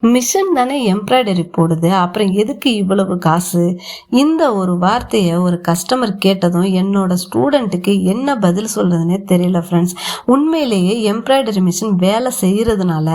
Machine தானே embroidery போடுது, அப்புறம் எதுக்கு இவ்வளவு காசு? இந்த ஒரு வார்த்தையை ஒரு கஸ்டமர் கேட்டதும் என்னோட ஸ்டூடெண்ட்டுக்கு என்ன பதில் சொல்றதுன்னே தெரியல ஃப்ரெண்ட்ஸ். உண்மையிலேயே எம்ப்ராய்டரி மிஷின் வேலை செய்யறதுனால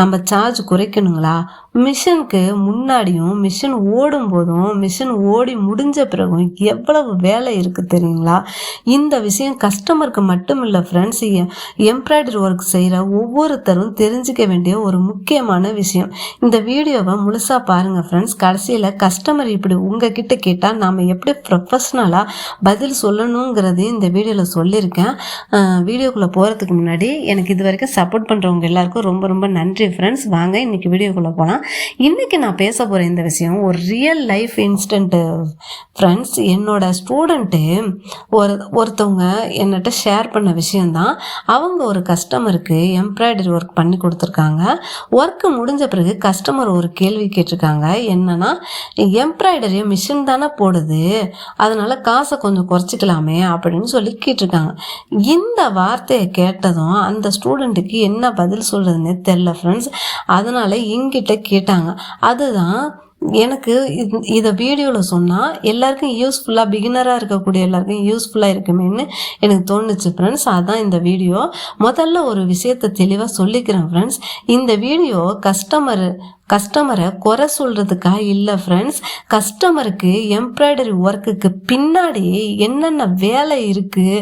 நம்ம சார்ஜ் குறைக்கணுங்களா? மிஷினுக்கு முன்னாடியும் மிஷின் ஓடும் போதும் மிஷின் ஓடி முடிஞ்ச பிறகும் எவ்வளவு வேலை இருக்கு தெரியுங்களா? இந்த விஷயம் கஸ்டமருக்கு மட்டும் இல்லை ஃப்ரெண்ட்ஸ், எம்ப்ராய்டரி ஒர்க் செய்கிற ஒவ்வொருத்தரும் தெரிஞ்சுக்க வேண்டிய ஒரு முக்கியமான விஷயம். இந்த வீடியோவை முழுசாக பாருங்கள் ஃப்ரெண்ட்ஸ். கடைசியில் கஸ்டமர் இப்படி உங்ககிட்ட கேட்டால் நாம் எப்படி ப்ரொஃபஷ்னலாக பதில் சொல்லணுங்கிறதையும் இந்த வீடியோவில் சொல்லியிருக்கேன். வீடியோக்குள்ளே போகிறதுக்கு முன்னாடி எனக்கு இது வரைக்கும் சப்போர்ட் பண்ணுறவங்க எல்லாருக்கும் ரொம்ப ரொம்ப நன்றி ஃப்ரெண்ட்ஸ். வாங்க இன்றைக்கி வீடியோக்குள்ளே போகலாம். இன்றைக்கி நான் பேச போகிற இந்த விஷயம் ஒரு ரியல் லைஃப் இன்ஸ்டன்ட்டு ஃப்ரெண்ட்ஸ். என்னோட ஸ்டூடெண்ட்டு ஒருத்தவங்க என்னட்ட ஷேர் பண்ண விஷயந்தான். அவங்க ஒரு கஸ்டமருக்கு எம்ப்ராய்டரி ஒர்க் பண்ணி கொடுத்துருக்காங்க. ஒர்க்கு முடிஞ்ச பிறகு கஸ்டமர் ஒரு கேள்வி கேட்டிருக்காங்க. என்னன்னா, எம்ப்ராய்டரியை மிஷின் தானே போடுது, அதனால காசை கொஞ்சம் குறைச்சிக்கலாமே அப்படின்னு சொல்லி கேட்டிருக்காங்க. இந்த வார்த்தையை கேட்டதும் அந்த ஸ்டூடெண்ட்டுக்கு என்ன பதில் சொல்றதுன்னே தெரில ஃப்ரெண்ட்ஸ். அதனால என்கிட்ட கேட்டாங்க. அதுதான் எனக்கு இதை வீடியோவில் சொன்னால் எல்லாருக்கும் யூஸ்ஃபுல்லாக, பிகினராக இருக்கக்கூடிய எல்லாருக்கும் யூஸ்ஃபுல்லாக இருக்குமேன்னு எனக்கு தோணுச்சு ஃப்ரெண்ட்ஸ். அதான் இந்த வீடியோ. முதல்ல ஒரு விஷயத்தை தெளிவாக சொல்லிக்கிறேன் ஃப்ரெண்ட்ஸ். இந்த வீடியோ கஸ்டமரை குறை சொல்கிறதுக்காக இல்லை ஃப்ரெண்ட்ஸ். கஸ்டமருக்கு எம்ப்ராய்டரி ஒர்க்குக்கு பின்னாடி என்னென்ன வேலை இருக்குது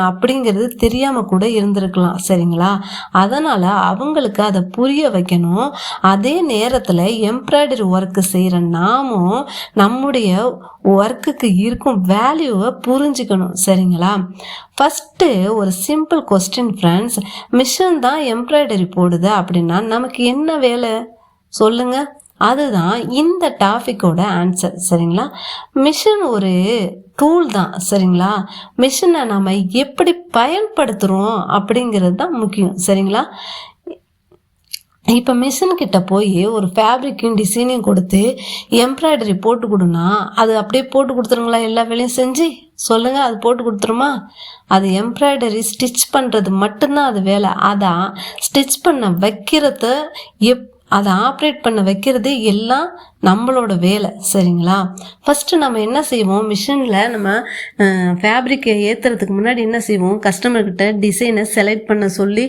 அப்படிங்கிறது தெரியாமல் கூட இருந்திருக்கலாம், சரிங்களா? அதனால் அவங்களுக்கு அதை புரிய வைக்கணும். அதே நேரத்தில் எம்ப்ராய்டரி ஒர்க்கு செய்கிற நாமும் நம்முடைய ஒர்க்குக்கு இருக்கும் வேல்யூவை புரிஞ்சுக்கணும், சரிங்களா? ஃபஸ்ட்டு ஒரு சிம்பிள் கொஸ்டின் ஃப்ரெண்ட்ஸ். மிஷின் தான் எம்ப்ராய்டரி போடுது அப்படின்னா நமக்கு என்ன வேலை சொல்லுங்க? அதுதான் இந்த டாபிக்கோட ஆன்சர், சரிங்களா? மிஷின் ஒரு டூல் தான், சரிங்களா? மிஷினை நம்ம எப்படி பயன்படுத்துகிறோம் அப்படிங்கிறது தான் முக்கியம், சரிங்களா? இப்போ மிஷின்கிட்ட போய் ஒரு ஃபேப்ரிக்கும் டிசைனையும் கொடுத்து எம்ப்ராய்டரி போட்டு கொடுனா அது அப்படியே போட்டு கொடுத்துருங்களா? எல்லா வேலையும் செஞ்சு சொல்லுங்கள், அது போட்டு கொடுத்துருமா? அது எம்ப்ராய்டரி ஸ்டிச் பண்ணுறது மட்டும்தான் அது வேலை. அதான் ஸ்டிச் பண்ண வைக்கிறத அதை ஆப்ரேட் பண்ண வைக்கிறது எல்லாம் நம்மளோட வேலை, சரிங்களா? ஃபஸ்ட்டு நம்ம என்ன செய்வோம், மிஷினில் நம்ம ஃபேப்ரிக்கை ஏற்றுறதுக்கு முன்னாடி என்ன செய்வோம், கஸ்டமர்கிட்ட டிசைனை செலக்ட் பண்ண சொல்லி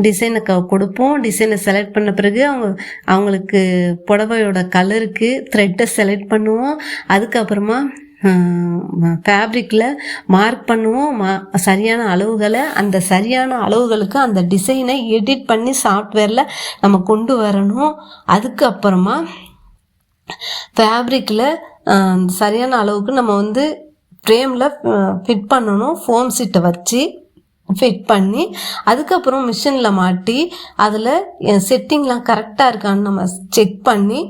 டிசைனை கொடுப்போம். டிசைனை செலக்ட் பண்ண பிறகு அவங்களுக்கு புடவையோட கலருக்கு த்ரெட்டை செலக்ட் பண்ணுவோம். அதுக்கப்புறமா ஃபேப்ரிக்கில் மார்க் பண்ணுவோம் சரியான அளவுகளை. அந்த சரியான அளவுகளுக்கு அந்த டிசைனை எடிட் பண்ணி சாஃப்ட்வேரில் நம்ம கொண்டு வரணும். அதுக்கப்புறமா ஃபேப்ரிக்கில் சரியான அளவுக்கு நம்ம ஃப்ரேமில் ஃபிட் பண்ணணும். ஃபோம் சீட்டை வச்சு ஃபிட் பண்ணி அதுக்கப்புறம் மிஷினில் மாட்டி அதில் செட்டிங்லாம் கரெக்டாக இருக்கான்னு நம்ம செக் பண்ணி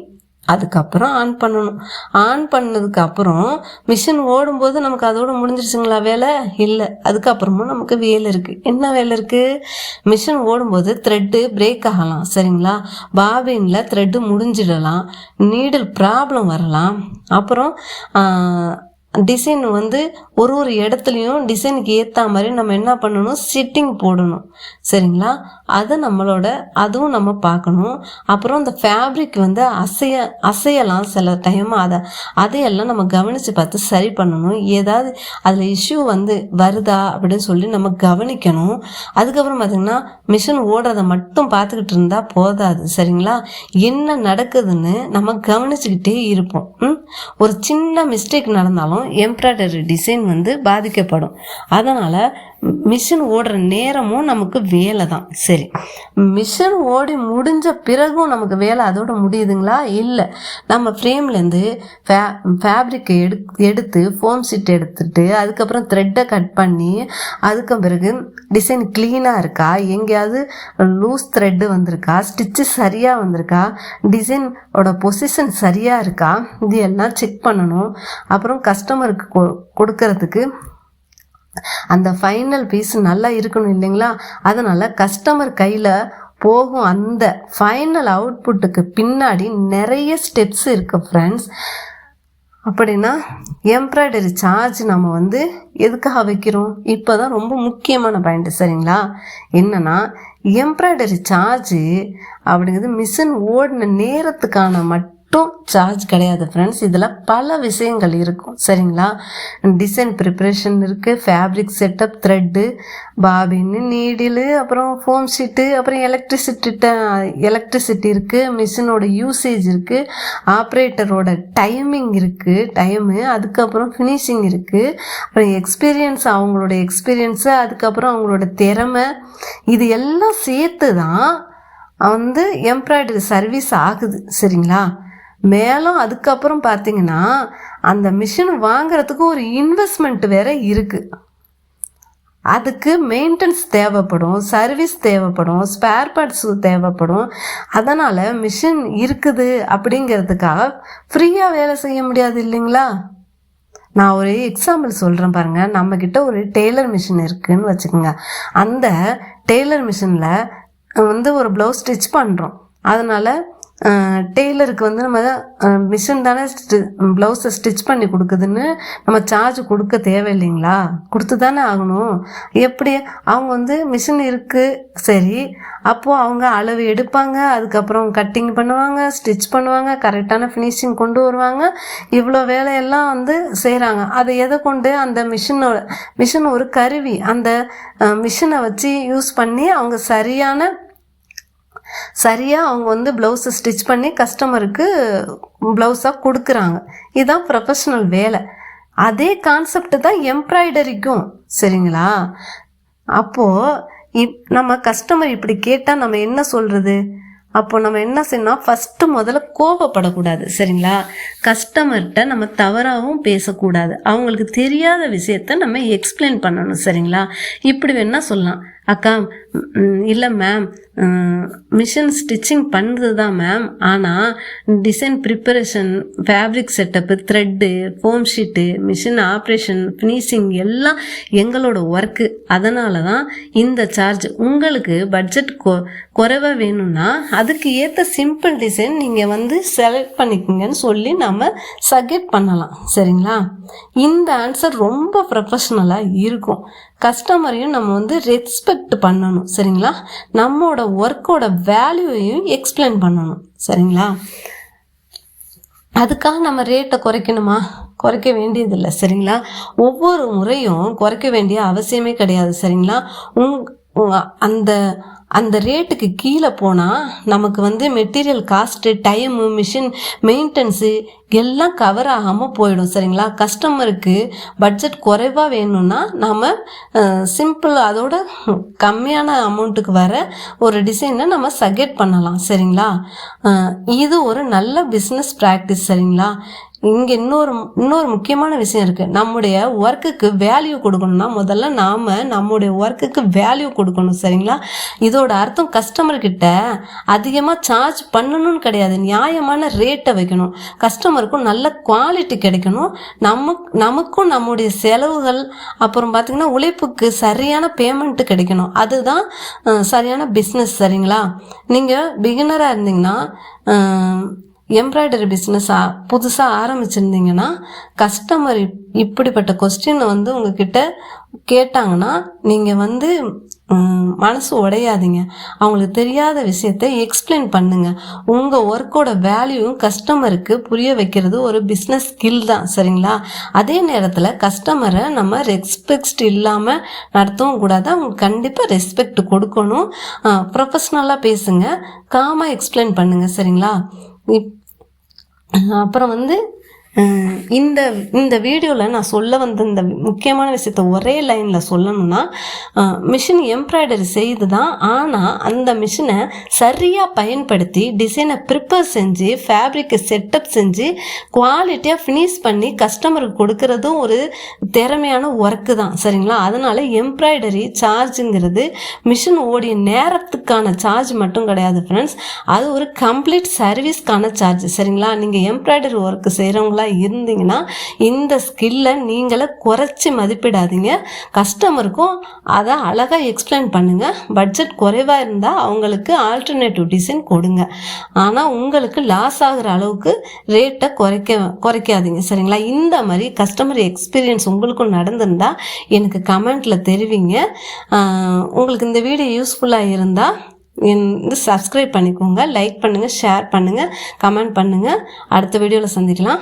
அதுக்கப்புறம் ஆன் பண்ணணும். ஆன் பண்ணதுக்கப்புறம் மிஷின் ஓடும்போது நமக்கு அதோடு முடிஞ்சிருச்சுங்களா வேலை? இல்லை. அதுக்கப்புறமும் நமக்கு வேலை இருக்குது. என்ன வேலை இருக்குது? மிஷின் ஓடும்போது த்ரெட்டு பிரேக் ஆகலாம், சரிங்களா? பாபினில் த்ரெட்டு முடிஞ்சிடலாம், நீடில் ப்ராப்ளம் வரலாம். அப்புறம் டிசைன் ஒரு இடத்துலையும் டிசைனுக்கு ஏற்ற மாதிரி நம்ம என்ன பண்ணணும், சிட்டிங் போடணும், சரிங்களா? அதுவும் நம்ம பார்க்கணும். அப்புறம் இந்த ஃபேப்ரிக் அசையலாம் சில டைம். அதையெல்லாம் நம்ம கவனித்து பார்த்து சரி பண்ணணும். ஏதாவது அதில் இஷ்யூ வருதா அப்படின்னு சொல்லி நம்ம கவனிக்கணும். அதுக்கப்புறம் பார்த்திங்கன்னா மிஷின் ஓடுறதை மட்டும் பார்த்துக்கிட்டு இருந்தால் போதாது, சரிங்களா? என்ன நடக்குதுன்னு நம்ம கவனிச்சுக்கிட்டே இருப்போம். ஒரு சின்ன மிஸ்டேக் நடந்தாலும் எம்ப்ராய்டரி டிசைன் பாதிக்கப்படும். அதனால் மிஷின் ஓடுற நேரமும் நமக்கு வேலை தான். சரி, மிஷின் ஓடி முடிஞ்ச பிறகும் நமக்கு வேலை அதோட முடியுதுங்களா? இல்லை. நம்ம ஃப்ரேம்லேருந்து ஃபேப்ரிக்கை எடுத்து ஃபோம் ஷீட் எடுத்துட்டு அதுக்கப்புறம் த்ரெட்டை கட் பண்ணி அதுக்கு பிறகு டிசைன் க்ளீனாக இருக்கா, எங்கேயாவது லூஸ் த்ரெட்டு வந்திருக்கா, ஸ்டிச்சு சரியாக வந்திருக்கா, டிசைனோட பொசிஷன் சரியாக இருக்கா, இது எல்லாம் செக் பண்ணணும். அப்புறம் கஸ்டமருக்கு கொடுக்கறதுக்கு அந்த ஃபைனல் பீஸ் நல்லா இருக்கணும், இல்லைங்களா? அதனால் கஸ்டமர் கையில் போகும் அந்த ஃபைனல் அவுட்புட்டுக்கு பின்னாடி நிறைய ஸ்டெப்ஸ் இருக்குது ஃப்ரெண்ட்ஸ். அப்படின்னா எம்ப்ராய்டரி சார்ஜ் நம்ம எதுக்காக வைக்கிறோம்? இப்போ தான் ரொம்ப முக்கியமான பாயிண்ட், சரிங்களா? என்னன்னா எம்ப்ராய்டரி சார்ஜு அப்படிங்கிறது மிஷின் ஓடின நேரத்துக்கான மட்டும் சார்ஜ் கிடையாது ஃப்ரெண்ட்ஸ். இதில் பல விஷயங்கள் இருக்கும் சரிங்களா. டிசைன் ப்ரிப்ரேஷன் இருக்குது, ஃபேப்ரிக் செட்டப், த்ரெட்டு, பாபின்னு, நீடிலு, அப்புறம் ஃபோம் ஷீட்டு, அப்புறம் எலக்ட்ரிசிட்டி இருக்குது, மிஷினோட யூசேஜ் இருக்குது, ஆப்ரேட்டரோட டைமிங் இருக்குது, அதுக்கப்புறம் ஃபினிஷிங் இருக்குது, அப்புறம் அவங்களோட எக்ஸ்பீரியன்ஸு, அதுக்கப்புறம் அவங்களோட திறமை, இது எல்லாம் சேர்த்து தான் வந்து எம்ப்ராய்டரி சர்வீஸ் ஆகுது சரிங்களா. மேலும் அதுக்கப்புறம் பார்த்தீங்கன்னா அந்த மிஷின் வாங்குறதுக்கு ஒரு இன்வெஸ்ட்மெண்ட் வேற இருக்குது. அதுக்கு மெயின்டெனன்ஸ் தேவைப்படும், சர்வீஸ் தேவைப்படும், ஸ்பேர் பார்ட்ஸ் தேவைப்படும். அதனால் மிஷின் இருக்குது அப்படிங்கிறதுக்காக ஃப்ரீயாக வேலை செய்ய முடியாது இல்லைங்களா. நான் ஒரு எக்ஸாம்பிள் சொல்கிறேன் பாருங்கள். நம்மக்கிட்ட ஒரு டெய்லர் மிஷின் இருக்குதுன்னு வச்சுக்கோங்க. அந்த டெய்லர் மிஷினில் வந்து ஒரு ப்ளவுஸ் ஸ்டிச் பண்ணுறோம். அதனால் டெய்லருக்கு வந்து நம்ம மிஷின் தானே ப்ளவுஸை ஸ்டிச் பண்ணி கொடுக்குதுன்னு நம்ம சார்ஜ் கொடுக்க தேவையில்லைங்களா, கொடுத்து தானே ஆகணும். எப்படி அவங்க வந்து மிஷின் இருக்குது சரி, அப்போது அவங்க அளவு எடுப்பாங்க, அதுக்கப்புறம் கட்டிங் பண்ணுவாங்க, ஸ்டிச் பண்ணுவாங்க, கரெக்டான ஃபினிஷிங் கொண்டு வருவாங்க, இவ்வளோ வேலையெல்லாம் வந்து செய்கிறாங்க. அதை எதை கொண்டு அந்த மிஷின் ஒரு கருவி, அந்த மிஷினை வச்சு யூஸ் பண்ணி அவங்க சரியாக அவங்க வந்து ப்ளவுஸை ஸ்டிச் பண்ணி கஸ்டமருக்கு ப்ளவுஸாக கொடுக்குறாங்க. இதுதான் ப்ரொஃபஷ்னல் வேலை. அதே கான்செப்ட் தான் எம்ப்ராய்டரிக்கும் சரிங்களா. அப்போது நம்ம கஸ்டமர் இப்படி கேட்டால் நம்ம என்ன சொல்கிறது? அப்போ நம்ம என்ன செய்யணும், முதல்ல கோபப்படக்கூடாது சரிங்களா. கஸ்டமர்கிட்ட நம்ம தவறாகவும் பேசக்கூடாது. அவங்களுக்கு தெரியாத விஷயத்த நம்ம எக்ஸ்பிளைன் பண்ணணும் சரிங்களா. இப்படி வேணால் சொல்லலாம், அக்கா இல்லை மேம், மிஷின் ஸ்டிச்சிங் பண்ணுறது தான் மேம், ஆனால் design preparation, fabric setup, thread, foam sheet, machine operation, finishing எல்லாம் எங்களோட ஒர்க்கு. அதனால தான் இந்த சார்ஜ். உங்களுக்கு பட்ஜெட் குறைவாக வேணும்னா அதுக்கு ஏற்ற சிம்பிள் டிசைன் நீங்கள் வந்து செலக்ட் பண்ணிக்கோங்கன்னு சொல்லி நம்ம சஜெக்ட் பண்ணலாம் சரிங்களா. இந்த ஆன்சர் ரொம்ப ப்ரொஃபஷ்னலாக இருக்கும். கஸ்டமரையும் நம்ம வந்து ரெஸ்பெக்ட் பண்ணணும் சரிங்களா. நம்மளோட ஒர்க்கோட வேல்யூவையும் எக்ஸ்பிளைன் பண்ணணும் சரிங்களா. அதுக்காக நம்ம ரேட்டை குறைக்கணுமா? குறைக்க வேண்டியதில்லை சரிங்களா. ஒவ்வொரு முறையும் குறைக்க வேண்டிய அவசியமே கிடையாது சரிங்களா. அந்த ரேட்டுக்கு கீழே போனால் நமக்கு வந்து material cost, time, machine maintenance எல்லாம் கவர் ஆகாமல் போயிடும் சரிங்களா. கஸ்டமருக்கு பட்ஜெட் குறைவாக வேணும்னா நம்ம சிம்பிள் அதோட கம்மியான அமௌண்ட்டுக்கு வர ஒரு டிசைனை நம்ம சஜெக்ட் பண்ணலாம் சரிங்களா. இது ஒரு நல்ல பிஸ்னஸ் ப்ராக்டிஸ் சரிங்களா. இங்கே இன்னொரு முக்கியமான விஷயம் இருக்குது. நம்முடைய ஒர்க்குக்கு வேல்யூ கொடுக்கணும்னா முதல்ல நாம் நம்முடைய ஒர்க்குக்கு வேல்யூ கொடுக்கணும் சரிங்களா. இதோட அர்த்தம் கஸ்டமர்கிட்ட அதிகமாக சார்ஜ் பண்ணணும்னு கிடையாது, நியாயமான ரேட்டை வைக்கணும், கஸ்டமருக்கும் நல்ல குவாலிட்டி கிடைக்கணும், நமக்கும் நம்முடைய செலவுகள் அப்புறம் பார்த்திங்கன்னா உழைப்புக்கு சரியான பேமெண்ட்டு கிடைக்கணும். அதுதான் சரியான பிஸ்னஸ் சரிங்களா. நீங்கள் பிகினராக இருந்தீங்கன்னா, எம்ப்ராய்டரி பிஸ்னஸ் புதுசாக ஆரம்பிச்சிருந்தீங்கன்னா, கஸ்டமர் இப்படிப்பட்ட கொஸ்டினை வந்து உங்ககிட்ட கேட்டாங்கன்னா நீங்கள் வந்து மனசு உடையாதீங்க. அவங்களுக்கு தெரியாத விஷயத்த எக்ஸ்பிளைன் பண்ணுங்கள். உங்கள் ஒர்க்கோட வேல்யூவும் கஸ்டமருக்கு புரிய வைக்கிறது ஒரு பிஸ்னஸ் ஸ்கில் தான் சரிங்களா. அதே நேரத்தில் கஸ்டமரை நம்ம ரெஸ்பெக்ட் இல்லாமல் நடத்தவும் கூடாது. அவங்களுக்கு கண்டிப்பாக ரெஸ்பெக்ட் கொடுக்கணும். ப்ரொஃபஷ்னலாக பேசுங்க, காமாக எக்ஸ்பிளைன் பண்ணுங்கள் சரிங்களா. அப்புறம் வந்து இந்த வீடியோவில் நான் சொல்ல வந்த இந்த முக்கியமான விஷயத்த ஒரே லைனில் சொல்லணும்னா, மிஷின் எம்ப்ராய்டரி செய்து தான், ஆனால் அந்த மிஷினை சரியாக பயன்படுத்தி டிசைனை ப்ரிப்பேர் செஞ்சு ஃபேப்ரிக்கை செட்டப் செஞ்சு குவாலிட்டியாக ஃபினிஷ் பண்ணி கஸ்டமருக்கு கொடுக்கறதும் ஒரு திறமையான ஒர்க்கு தான் சரிங்களா. அதனால் எம்ப்ராய்டரி சார்ஜுங்கிறது மிஷின் ஓடிய நேரத்துக்கான சார்ஜ் மட்டும் கிடையாது ஃப்ரெண்ட்ஸ், அது ஒரு கம்ப்ளீட் சர்வீஸ்க்கான சார்ஜ் சரிங்களா. நீங்கள் எம்ப்ராய்டரி ஒர்க்கு செய்கிறவங்களா யூஸ்ஃபுல்லாக இருந்தீங்கன்னா இந்த ஸ்கில்லை நீங்களே குறைச்சி மதிப்பிடாதீங்க. கஸ்டமருக்கும் அதை அழகாக எக்ஸ்பிளைன் பண்ணுங்கள். பட்ஜெட் குறைவாக இருந்தால் அவங்களுக்கு ஆல்டர்னேட்டிவ் டிசைன் கொடுங்க. ஆனால் உங்களுக்கு லாஸ் ஆகிற அளவுக்கு ரேட்டை குறைக்காதீங்க. சரிங்களா? இந்த மாதிரி கஸ்டமர் எக்ஸ்பீரியன்ஸ் உங்களுக்கும் நடந்திருந்தால் எனக்கு கமெண்ட்டில் தெரிவிங்க. உங்களுக்கு இந்த வீடியோ யூஸ்ஃபுல்லாக இருந்தால் சப்ஸ்கிரைப் பண்ணிக்கோங்க, லைக் பண்ணுங்கள், ஷேர் பண்ணுங்கள், கமெண்ட் பண்ணுங்கள். அடுத்த வீடியோவில் சந்திக்கலாம்.